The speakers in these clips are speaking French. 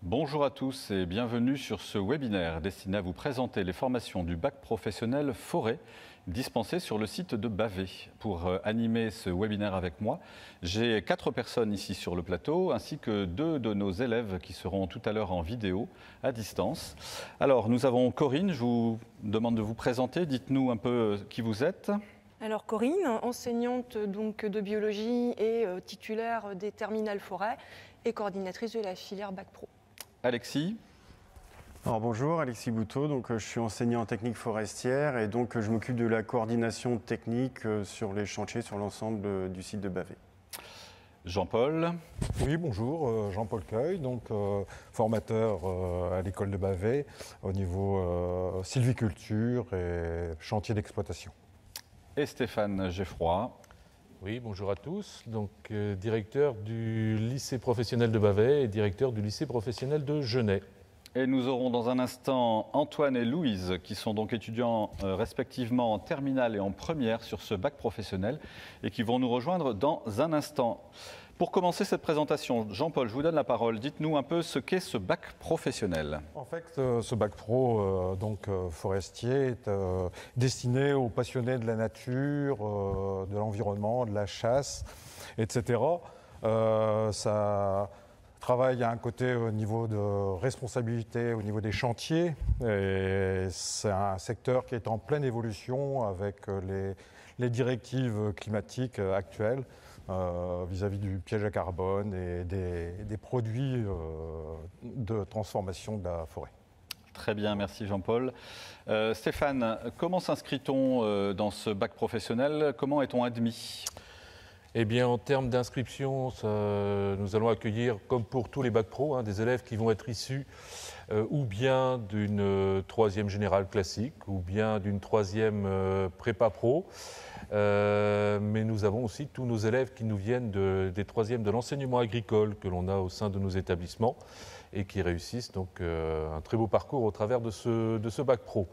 Bonjour à tous et bienvenue sur ce webinaire destiné à vous présenter les formations du bac professionnel forêt dispensées sur le site de Bavay. Pour animer ce webinaire avec moi, j'ai 4 personnes ici sur le plateau ainsi que 2 de nos élèves qui seront tout à l'heure en vidéo à distance. Alors nous avons Corinne, je vous demande de vous présenter, dites-nous un peu qui vous êtes. Alors Corinne, enseignante donc de biologie et titulaire des terminales forêt et coordinatrice de la filière Bac Pro. Alexis. Alors bonjour, Alexis Bouteau, je suis enseignant en technique forestière et donc je m'occupe de la coordination technique sur les chantiers sur l'ensemble du site de Bavay. Jean-Paul. Oui, bonjour, Jean-Paul Cueil, formateur à l'école de Bavay au niveau sylviculture et chantier d'exploitation. Et Stéphane Geffroy. Oui, bonjour à tous. Directeur du lycée professionnel de Bavay et directeur du lycée professionnel de Genève. Et nous aurons dans un instant Antoine et Louise qui sont donc étudiants respectivement en terminale et en première sur ce bac professionnel et qui vont nous rejoindre dans un instant. Pour commencer cette présentation, Jean-Paul, je vous donne la parole. Dites-nous un peu ce qu'est ce bac professionnel. En fait, ce bac pro forestier est destiné aux passionnés de la nature, de l'environnement, de la chasse, etc. Ça travaille à un côté au niveau de responsabilité, au niveau des chantiers. Et c'est un secteur qui est en pleine évolution avec les directives climatiques actuelles. Vis-à-vis du piège à carbone et des produits de transformation de la forêt. Très bien, merci Jean-Paul. Stéphane, comment s'inscrit-on dans ce bac professionnel? Comment est-on admis? Eh bien, en termes d'inscription, nous allons accueillir, comme pour tous les bacs pro, des élèves qui vont être issus ou bien d'une troisième générale classique ou bien d'une troisième prépa pro. Mais nous avons aussi tous nos élèves qui nous viennent des troisièmes de l'enseignement agricole que l'on a au sein de nos établissements et qui réussissent donc un très beau parcours au travers de ce bac pro.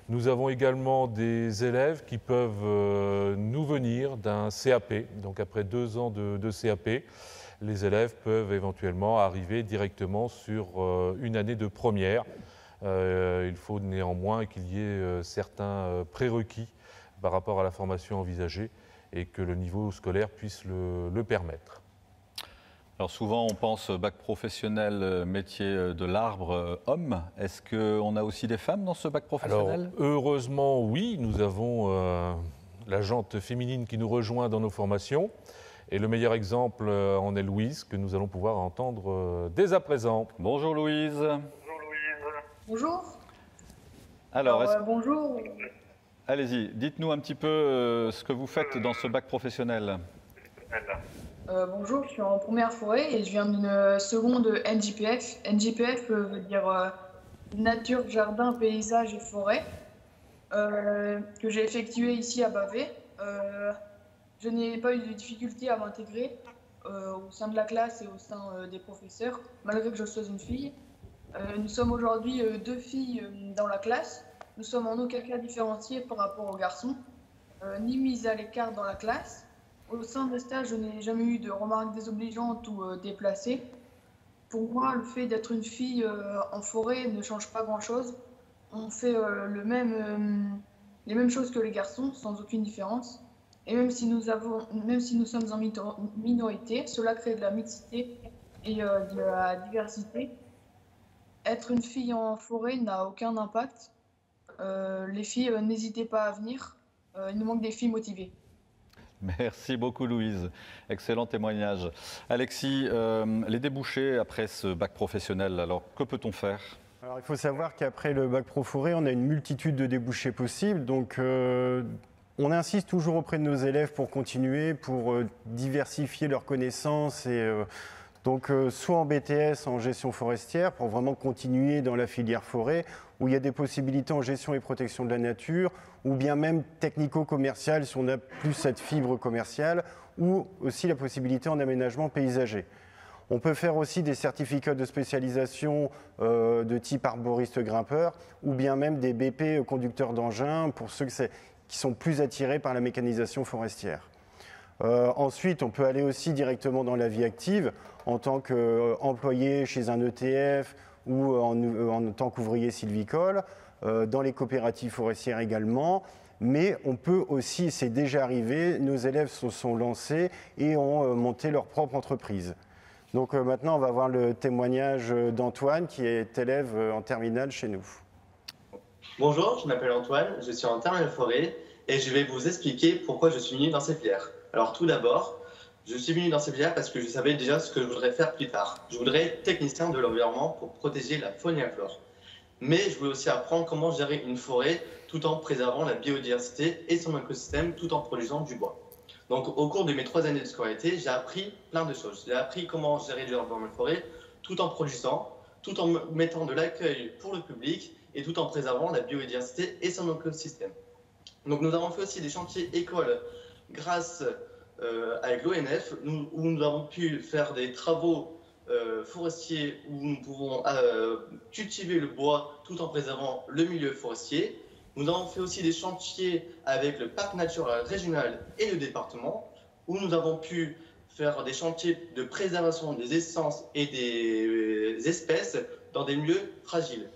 Nous avons également des élèves qui peuvent nous venir d'un CAP. Donc après 2 ans de CAP, les élèves peuvent éventuellement arriver directement sur une année de première. Il faut néanmoins qu'il y ait certains prérequis par rapport à la formation envisagée et que le niveau scolaire puisse le permettre. Alors souvent on pense bac professionnel métier de l'arbre homme. Est-ce qu'on a aussi des femmes dans ce bac professionnel? Alors heureusement oui, nous avons la jante féminine qui nous rejoint dans nos formations. Et le meilleur exemple en est Louise, que nous allons pouvoir entendre dès à présent. Bonjour Louise. Bonjour Louise. Bonjour. Alors bonjour. Allez-y, dites-nous un petit peu ce que vous faites dans ce bac professionnel. Bonjour, je suis en première forêt et je viens d'une seconde NJPF. NJPF veut dire Nature, Jardin, Paysage et Forêt, que j'ai effectué ici à Bavay. Je n'ai pas eu de difficulté à m'intégrer au sein de la classe et au sein des professeurs, malgré que je sois une fille. Nous sommes aujourd'hui 2 filles dans la classe. Nous sommes en aucun cas différenciés par rapport aux garçons, ni mis à l'écart dans la classe. Au sein des stages, je n'ai jamais eu de remarques désobligeantes ou déplacées. Pour moi, le fait d'être une fille en forêt ne change pas grand-chose. On fait les mêmes choses que les garçons, sans aucune différence. Et même si nous sommes en minorité, cela crée de la mixité et de la diversité. Être une fille en forêt n'a aucun impact. Les filles, n'hésitez pas à venir. Il nous manque des filles motivées. Merci beaucoup Louise, excellent témoignage. Alexis, les débouchés après ce bac professionnel, alors que peut-on faire? Alors il faut savoir qu'après le bac pro forêt, on a une multitude de débouchés possibles. On insiste toujours auprès de nos élèves pour continuer, pour diversifier leurs connaissances soit en BTS, en gestion forestière, pour vraiment continuer dans la filière forêt, où il y a des possibilités en gestion et protection de la nature, ou bien même technico-commercial, si on a plus cette fibre commerciale, ou aussi la possibilité en aménagement paysager. On peut faire aussi des certificats de spécialisation de type arboriste grimpeur, ou bien même des BP conducteurs d'engins, pour ceux qui sont plus attirés par la mécanisation forestière. Ensuite, on peut aller aussi directement dans la vie active en tant qu'employé chez un ETF ou en tant qu'ouvrier sylvicole, dans les coopératives forestières également. Mais on peut aussi, c'est déjà arrivé, nos élèves se sont lancés et ont monté leur propre entreprise. Donc maintenant, on va voir le témoignage d'Antoine, qui est élève en terminale chez nous. Bonjour, je m'appelle Antoine, je suis en terminale forêt et je vais vous expliquer pourquoi je suis venu dans cette filière. Alors tout d'abord, je suis venu dans cette filière parce que je savais déjà ce que je voudrais faire plus tard. Je voudrais être technicien de l'environnement pour protéger la faune et la flore. Mais je voulais aussi apprendre comment gérer une forêt tout en préservant la biodiversité et son écosystème tout en produisant du bois. Donc au cours de mes 3 années de scolarité, j'ai appris plein de choses. J'ai appris comment gérer l'environnement de forêt tout en produisant, tout en mettant de l'accueil pour le public et tout en préservant la biodiversité et son écosystème. Donc nous avons fait aussi des chantiers écoles grâce avec l'ONF, où nous avons pu faire des travaux forestiers où nous pouvons cultiver le bois tout en préservant le milieu forestier. Nous avons fait aussi des chantiers avec le parc naturel régional et le département, où nous avons pu faire des chantiers de préservation des essences et des espèces dans des milieux fragiles.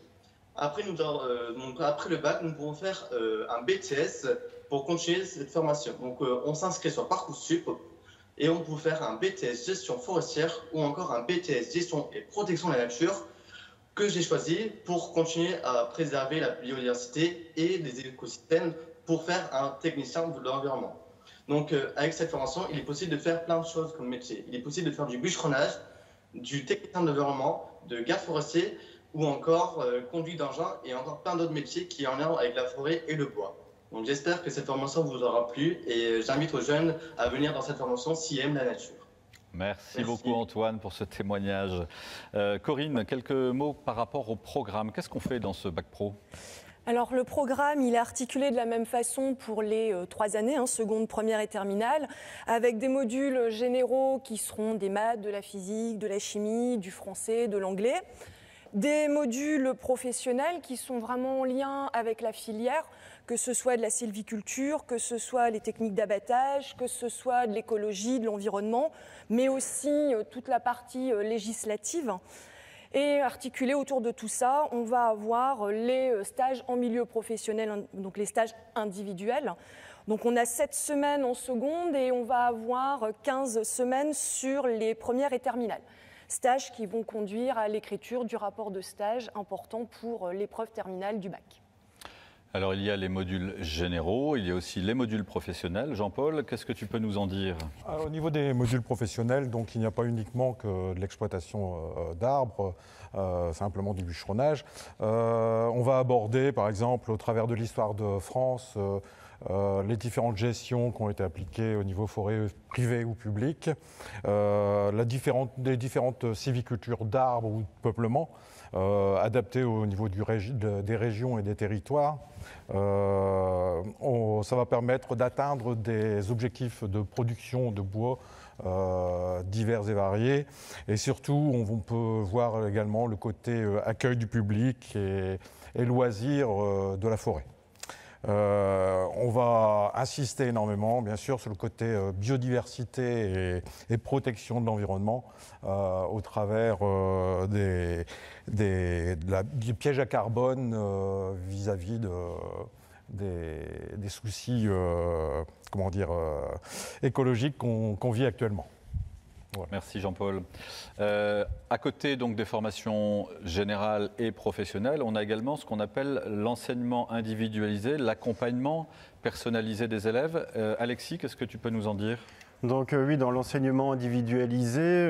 Après le bac, nous pouvons faire un BTS pour continuer cette formation. Donc on s'inscrit sur Parcoursup et on peut faire un BTS gestion forestière ou encore un BTS gestion et protection de la nature que j'ai choisi pour continuer à préserver la biodiversité et les écosystèmes pour faire un technicien de l'environnement. Donc avec cette formation, il est possible de faire plein de choses comme métier. Il est possible de faire du bûcheronnage, du technicien de l'environnement, de garde forestier ou encore conduite d'engin et encore plein d'autres métiers qui sont en lien avec la forêt et le bois. Donc j'espère que cette formation vous aura plu et j'invite aux jeunes à venir dans cette formation s'ils aiment la nature. Merci beaucoup Antoine pour ce témoignage. Corinne, quelques mots par rapport au programme. Qu'est-ce qu'on fait dans ce Bac Pro ? Alors le programme, il est articulé de la même façon pour les 3 années, seconde, première et terminale, avec des modules généraux qui seront des maths, de la physique, de la chimie, du français, de l'anglais. Des modules professionnels qui sont vraiment en lien avec la filière, que ce soit de la sylviculture, que ce soit les techniques d'abattage, que ce soit de l'écologie, de l'environnement, mais aussi toute la partie législative. Et articulé autour de tout ça, on va avoir les stages en milieu professionnel, donc les stages individuels. Donc on a 7 semaines en seconde et on va avoir 15 semaines sur les premières et terminales. Stages qui vont conduire à l'écriture du rapport de stage important pour l'épreuve terminale du bac. Alors il y a les modules généraux, il y a aussi les modules professionnels. Jean-Paul, qu'est-ce que tu peux nous en dire ? Alors, au niveau des modules professionnels, donc, il n'y a pas uniquement que de l'exploitation d'arbres, simplement du bûcheronnage. On va aborder par exemple au travers de l'histoire de France les différentes gestions qui ont été appliquées au niveau forêt privé ou public, les différentes sylvicultures d'arbres ou de peuplement adaptées au niveau des régions et des territoires. Ça va permettre d'atteindre des objectifs de production de bois divers et variés. Et surtout, on peut voir également le côté accueil du public et loisirs de la forêt. On va insister énormément, bien sûr, sur le côté biodiversité et protection de l'environnement au travers du piège à carbone vis-à-vis des soucis écologiques qu'on vit actuellement. Voilà. Merci Jean-Paul. À côté donc des formations générales et professionnelles, on a également ce qu'on appelle l'enseignement individualisé, l'accompagnement personnalisé des élèves. Alexis, qu'est-ce que tu peux nous en dire ? Donc oui, dans l'enseignement individualisé,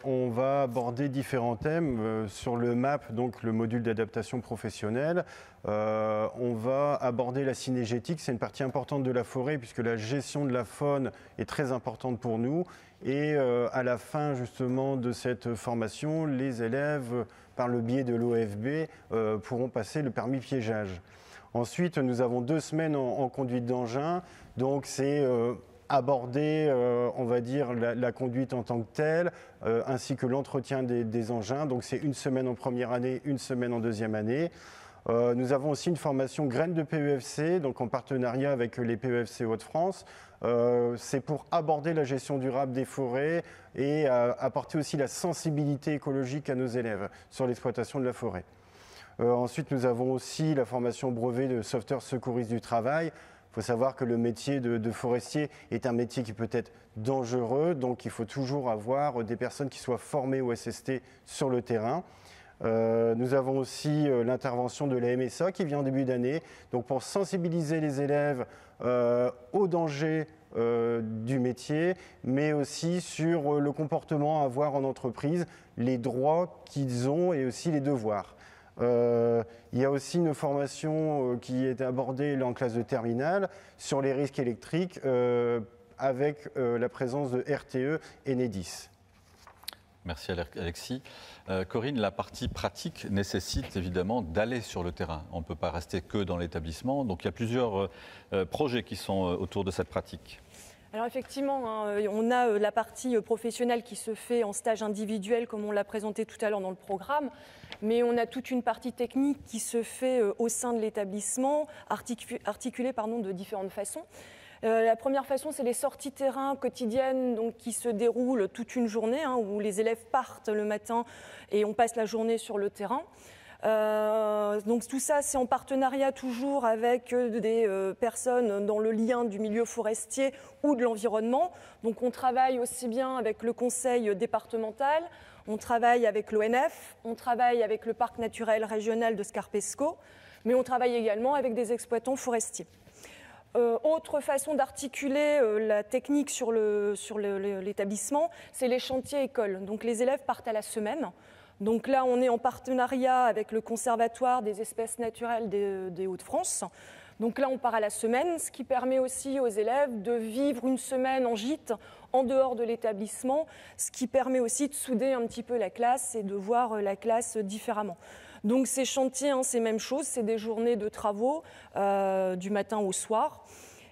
on va aborder différents thèmes. Sur le MAP, donc le module d'adaptation professionnelle, on va aborder la cynégétique. C'est une partie importante de la forêt puisque la gestion de la faune est très importante pour nous. Et à la fin justement de cette formation, les élèves, par le biais de l'OFB, pourront passer le permis piégeage. Ensuite, nous avons 2 semaines en conduite d'engin. Donc c'est aborder, on va dire, la conduite en tant que telle, ainsi que l'entretien des engins. Donc c'est 1 semaine en première année, 1 semaine en deuxième année. Nous avons aussi une formation graines de PEFC, donc en partenariat avec les PEFC Hauts-de-France. C'est pour aborder la gestion durable des forêts et apporter aussi la sensibilité écologique à nos élèves sur l'exploitation de la forêt. Ensuite, nous avons aussi la formation brevet de sauveteur secouriste du travail. Il faut savoir que le métier de forestier est un métier qui peut être dangereux, donc il faut toujours avoir des personnes qui soient formées au SST sur le terrain. Nous avons aussi l'intervention de la MSA qui vient en début d'année, donc pour sensibiliser les élèves aux dangers du métier, mais aussi sur le comportement à avoir en entreprise, les droits qu'ils ont et aussi les devoirs. Il y a aussi une formation qui est abordée là, en classe de terminale sur les risques électriques avec la présence de RTE et Enedis. Merci Alexis. Corinne, la partie pratique nécessite évidemment d'aller sur le terrain. On ne peut pas rester que dans l'établissement. Donc il y a plusieurs projets qui sont autour de cette pratique. Alors effectivement, on a la partie professionnelle qui se fait en stage individuel, comme on l'a présenté tout à l'heure dans le programme, mais on a toute une partie technique qui se fait au sein de l'établissement, articulée de différentes façons. La première façon, c'est les sorties terrain quotidiennes donc, qui se déroulent toute une journée, où les élèves partent le matin et on passe la journée sur le terrain. Donc tout ça, c'est en partenariat toujours avec des personnes dans le lien du milieu forestier ou de l'environnement. Donc on travaille aussi bien avec le conseil départemental, on travaille avec l'ONF, on travaille avec le parc naturel régional de Scarpesco, mais on travaille également avec des exploitants forestiers. Autre façon d'articuler la technique sur l'établissement, c'est les chantiers écoles. Donc les élèves partent à la semaine. Donc là, on est en partenariat avec le Conservatoire des espèces naturelles des Hauts-de-France. Donc là, on part à la semaine, ce qui permet aussi aux élèves de vivre une semaine en gîte en dehors de l'établissement, ce qui permet aussi de souder un petit peu la classe et de voir la classe différemment. Donc ces chantiers, c'est la même chose, c'est des journées de travaux du matin au soir.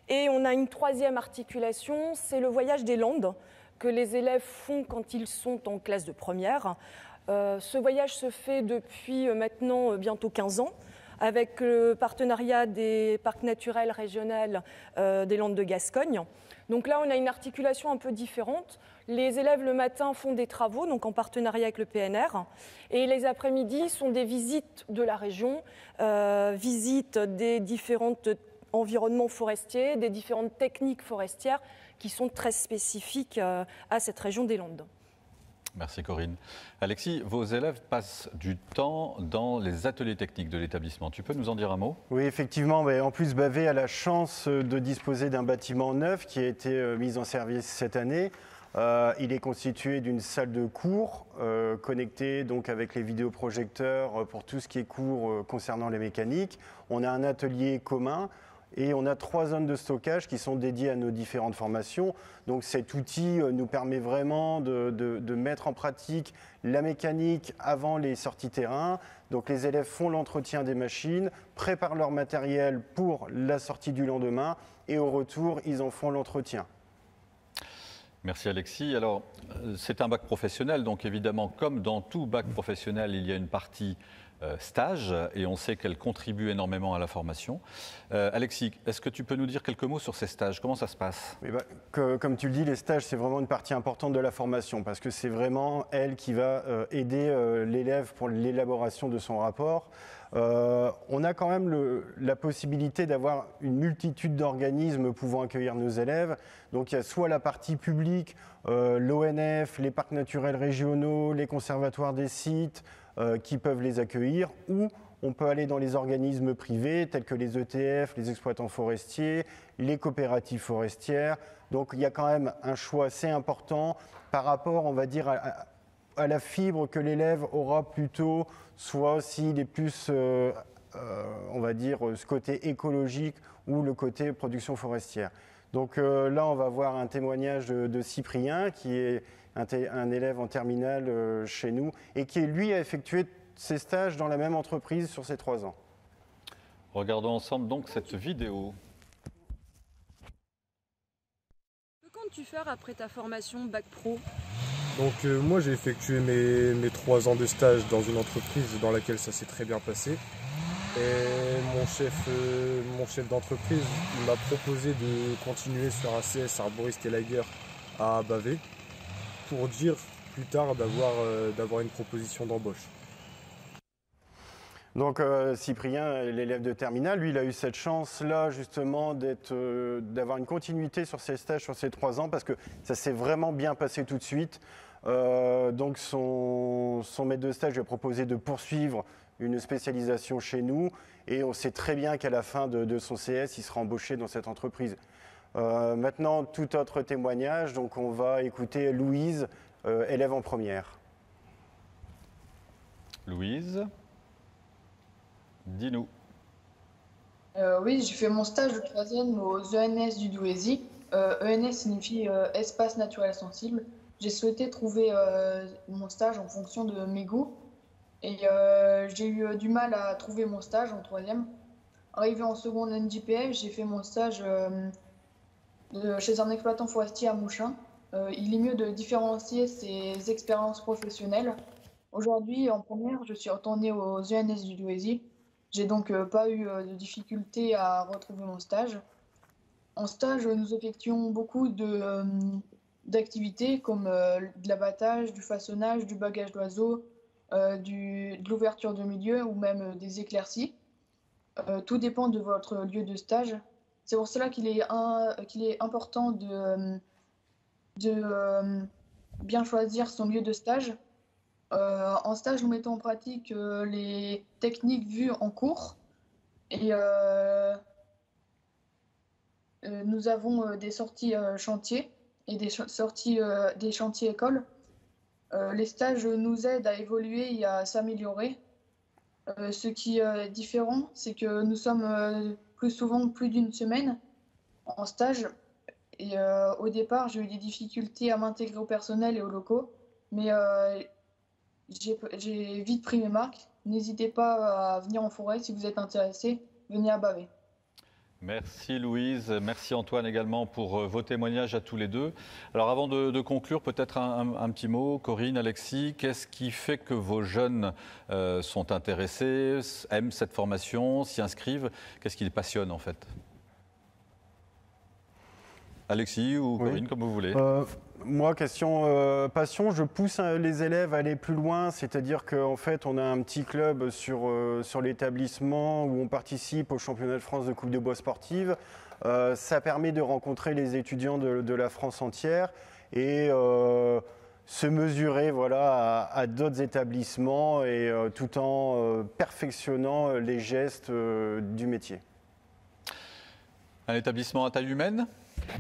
Et on a une troisième articulation, c'est le voyage des Landes que les élèves font quand ils sont en classe de première. Ce voyage se fait depuis maintenant bientôt 15 ans avec le partenariat des parcs naturels régionaux des Landes de Gascogne. Donc là, on a une articulation un peu différente. Les élèves le matin font des travaux, donc en partenariat avec le PNR, et les après-midi sont des visites de la région, visites des différents environnements forestiers, des différentes techniques forestières qui sont très spécifiques à cette région des Landes. Merci Corinne. Alexis, vos élèves passent du temps dans les ateliers techniques de l'établissement. Tu peux nous en dire un mot ? Oui, effectivement. Mais en plus, Bavay a la chance de disposer d'un bâtiment neuf qui a été mis en service cette année. Il est constitué d'une salle de cours connectée donc avec les vidéoprojecteurs pour tout ce qui est cours concernant les mécaniques. On a un atelier commun. Et on a 3 zones de stockage qui sont dédiées à nos différentes formations. Donc cet outil nous permet vraiment de mettre en pratique la mécanique avant les sorties terrain. Donc les élèves font l'entretien des machines, préparent leur matériel pour la sortie du lendemain et au retour, ils en font l'entretien. Merci Alexis. Alors, c'est un bac professionnel, donc évidemment, comme dans tout bac professionnel, il y a une partie stage et on sait qu'elle contribue énormément à la formation. Alexis, est-ce que tu peux nous dire quelques mots sur ces stages ? Comment ça se passe ? Oui, comme tu le dis, les stages, c'est vraiment une partie importante de la formation parce que c'est vraiment elle qui va aider l'élève pour l'élaboration de son rapport. On a quand même la possibilité d'avoir une multitude d'organismes pouvant accueillir nos élèves. Donc il y a soit la partie publique, l'ONF, les parcs naturels régionaux, les conservatoires des sites qui peuvent les accueillir, ou on peut aller dans les organismes privés tels que les ETF, les exploitants forestiers, les coopératives forestières. Donc il y a quand même un choix assez important par rapport, on va dire, à la fibre que l'élève aura plutôt, soit s'il est plus, on va dire, ce côté écologique ou le côté production forestière. Donc là, on va voir un témoignage de Cyprien, qui est un élève en terminale chez nous, et qui, lui, a effectué ses stages dans la même entreprise sur ces 3 ans. Regardons ensemble donc cette vidéo. Que comptes-tu faire après ta formation Bac Pro ? Donc moi j'ai effectué mes 3 ans de stage dans une entreprise dans laquelle ça s'est très bien passé. Et mon chef d'entreprise m'a proposé de continuer sur ACS Arboriste et Laguerre à Bavé pour dire plus tard d'avoir une proposition d'embauche. Donc Cyprien, l'élève de terminale, lui, il a eu cette chance-là justement d'avoir une continuité sur ses stages sur ces 3 ans parce que ça s'est vraiment bien passé tout de suite. Donc son maître de stage lui a proposé de poursuivre une spécialisation chez nous et on sait très bien qu'à la fin de son CS, il sera embauché dans cette entreprise. Maintenant, tout autre témoignage, donc on va écouter Louise, élève en première. Louise, dis-nous. Oui, j'ai fait mon stage de 3e aux ENS du Douaisis. ENS signifie Espace Naturel Sensible. J'ai souhaité trouver mon stage en fonction de mes goûts. Et j'ai eu du mal à trouver mon stage en 3e. Arrivé en seconde NJPF, j'ai fait mon stage chez un exploitant forestier à Mouchin. Il est mieux de différencier ses expériences professionnelles. Aujourd'hui, en première, je suis retournée aux ENS du Douaisis. J'ai donc pas eu de difficulté à retrouver mon stage. En stage, nous effectuons beaucoup d'activités comme de l'abattage, du façonnage, du bagage d'oiseaux, de l'ouverture de milieu ou même des éclaircies. Tout dépend de votre lieu de stage. C'est pour cela qu'il est important de bien choisir son lieu de stage. En stage, nous mettons en pratique les techniques vues en cours et nous avons des sorties chantiers et des chantiers écoles. Les stages nous aident à évoluer et à s'améliorer. Ce qui est différent, c'est que nous sommes plus souvent plus d'une semaine en stage. Et au départ, j'ai eu des difficultés à m'intégrer au personnel et aux locaux, mais j'ai vite pris mes marques. N'hésitez pas à venir en forêt si vous êtes intéressé. Venez à Bavé. Merci Louise, merci Antoine également pour vos témoignages à tous les deux. Alors avant de conclure, peut-être un petit mot, Corinne, Alexis, qu'est-ce qui fait que vos jeunes sont intéressés, aiment cette formation, s'y inscrivent? Qu'est-ce qui les passionne en fait? Alexis ou Corinne, comme vous voulez. Moi, question passion, je pousse les élèves à aller plus loin, c'est-à-dire qu'en fait, on a un petit club sur l'établissement où on participe au championnat de France de Coupe de bois sportive. Ça permet de rencontrer les étudiants de la France entière et se mesurer voilà, à d'autres établissements et tout en perfectionnant les gestes du métier. Un établissement à taille humaine ?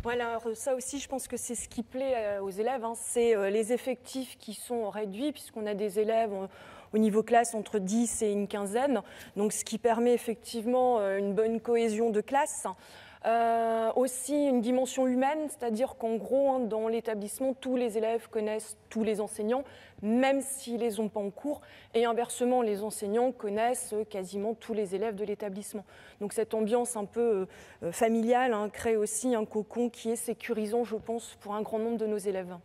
Voilà, ça aussi, je pense que c'est ce qui plaît aux élèves. C'est les effectifs qui sont réduits, puisqu'on a des élèves au niveau classe entre 10 et une quinzaine. Donc, ce qui permet effectivement une bonne cohésion de classe. Aussi une dimension humaine, c'est-à-dire qu'en gros, dans l'établissement, tous les élèves connaissent tous les enseignants, même s'ils ne les ont pas en cours. Et inversement, les enseignants connaissent quasiment tous les élèves de l'établissement. Donc cette ambiance un peu familiale crée aussi un cocon qui est sécurisant, je pense, pour un grand nombre de nos élèves.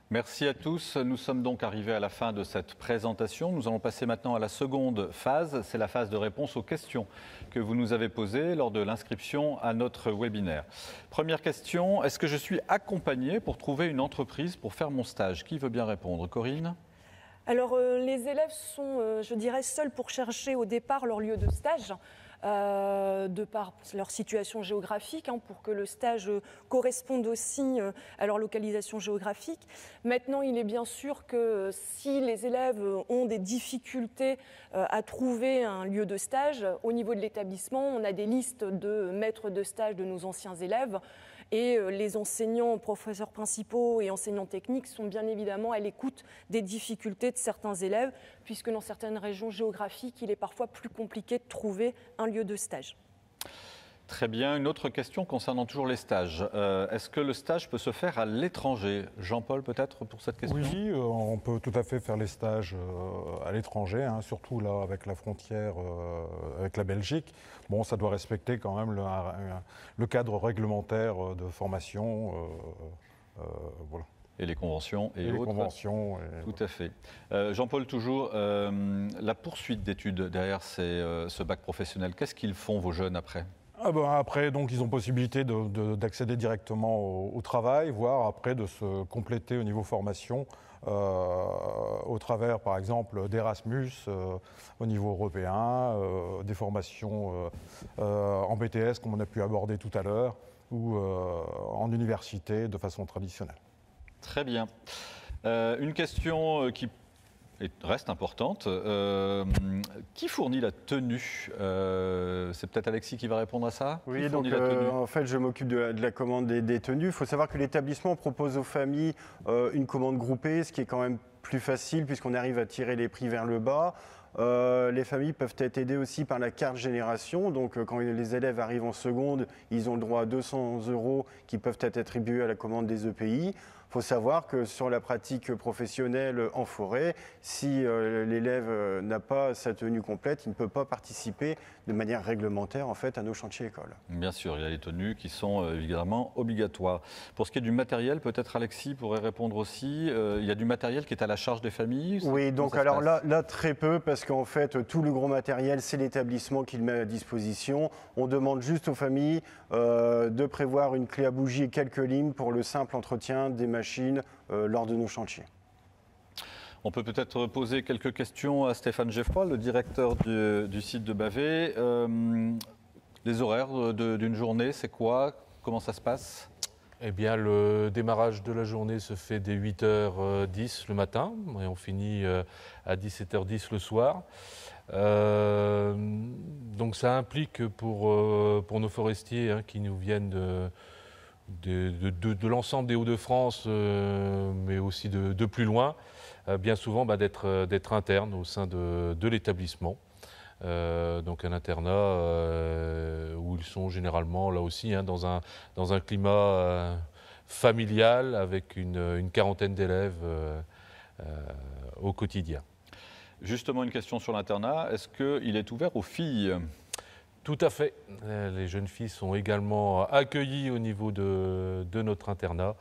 Merci à tous. Nous sommes donc arrivés à la fin de cette présentation. Nous allons passer maintenant à la seconde phase. C'est la phase de réponse aux questions que vous nous avez posées lors de l'inscription à notre webinaire. Première question, est-ce que je suis accompagné pour trouver une entreprise pour faire mon stage? Qui veut bien répondre? Corinne? Alors, les élèves sont, je dirais, seuls pour chercher au départ leur lieu de stage. De par leur situation géographique, pour que le stage corresponde aussi à leur localisation géographique. Maintenant, il est bien sûr que si les élèves ont des difficultés à trouver un lieu de stage, au niveau de l'établissement, on a des listes de maîtres de stage de nos anciens élèves. Et les enseignants, professeurs principaux et enseignants techniques sont bien évidemment à l'écoute des difficultés de certains élèves, puisque dans certaines régions géographiques, il est parfois plus compliqué de trouver un lieu de stage. Très bien. Une autre question concernant toujours les stages. Est-ce que le stage peut se faire à l'étranger? Jean-Paul, peut-être, pour cette question? Oui, on peut tout à fait faire les stages à l'étranger, surtout là avec la frontière avec la Belgique. Bon, ça doit respecter quand même le cadre réglementaire de formation. Voilà. Et les conventions et, les autres. conventions. Tout à fait. Jean-Paul, toujours, la poursuite d'études derrière ce bac professionnel, qu'est-ce qu'ils font vos jeunes après ? Après, donc, ils ont possibilité d'accéder directement au travail, voire après de se compléter au niveau formation au travers, par exemple, d'Erasmus au niveau européen, des formations en BTS, comme on a pu aborder tout à l'heure, ou en université de façon traditionnelle. Très bien. Une question qui reste importante. Qui fournit la tenue ? C'est peut-être Alexis qui va répondre à ça ? Oui, donc en fait, je m'occupe de la commande des tenues. Il faut savoir que l'établissement propose aux familles une commande groupée, ce qui est quand même plus facile puisqu'on arrive à tirer les prix vers le bas. Les familles peuvent être aidées aussi par la carte génération. Donc quand les élèves arrivent en seconde, ils ont le droit à 200 € qui peuvent être attribués à la commande des EPI. Il faut savoir que sur la pratique professionnelle en forêt, si l'élève n'a pas sa tenue complète, il ne peut pas participer de manière réglementaire en fait, à nos chantiers écoles. Bien sûr, il y a les tenues qui sont évidemment obligatoires. Pour ce qui est du matériel, peut-être Alexis pourrait répondre aussi. Il y a du matériel qui est à la charge des familles ? Oui, donc alors là très peu, parce qu'en fait tout le gros matériel, c'est l'établissement qui le met à disposition. On demande juste aux familles de prévoir une clé à bougie et quelques limes pour le simple entretien des machines lors de nos chantiers. On peut peut-être poser quelques questions à Stéphane Geffroy, le directeur du site de Bavay. Les horaires d'une journée, c'est quoi ? Comment ça se passe ? Eh bien, le démarrage de la journée se fait dès 8h10 le matin et on finit à 17h10 le soir. Donc ça implique pour nos forestiers qui nous viennent de l'ensemble des Hauts-de-France, mais aussi de plus loin, bien souvent d'être interne au sein de l'établissement. Donc un internat où ils sont généralement là aussi dans un climat familial avec une quarantaine d'élèves au quotidien. Justement, une question sur l'internat. Est-ce qu'il est ouvert aux filles ? Tout à fait. Les jeunes filles sont également accueillies au niveau de notre internat.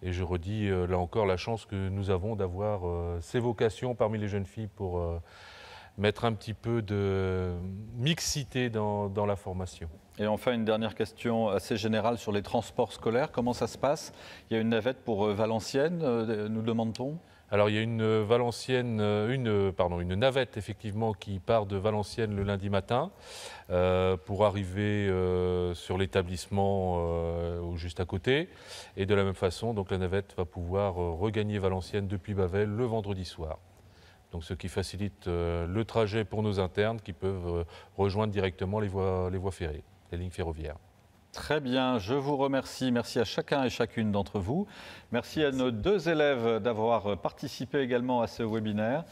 Et je redis là encore la chance que nous avons d'avoir ces vocations parmi les jeunes filles pour mettre un petit peu de mixité dans la formation. Et enfin, une dernière question assez générale sur les transports scolaires. Comment ça se passe ? Il y a une navette pour Valenciennes, nous demande-t-on ? Alors il y a une navette effectivement qui part de Valenciennes le lundi matin pour arriver sur l'établissement juste à côté. Et de la même façon, donc la navette va pouvoir regagner Valenciennes depuis Bavel le vendredi soir. Donc ce qui facilite le trajet pour nos internes qui peuvent rejoindre directement les voies ferrées, les lignes ferroviaires. Très bien, je vous remercie. Merci à chacun et chacune d'entre vous. Merci à nos deux élèves d'avoir participé également à ce webinaire.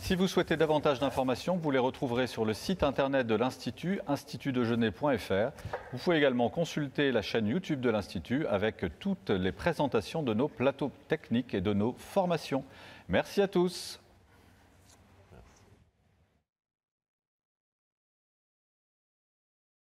Si vous souhaitez davantage d'informations, vous les retrouverez sur le site internet de l'Institut, institutdegenais.fr. Vous pouvez également consulter la chaîne YouTube de l'Institut avec toutes les présentations de nos plateaux techniques et de nos formations. Merci à tous.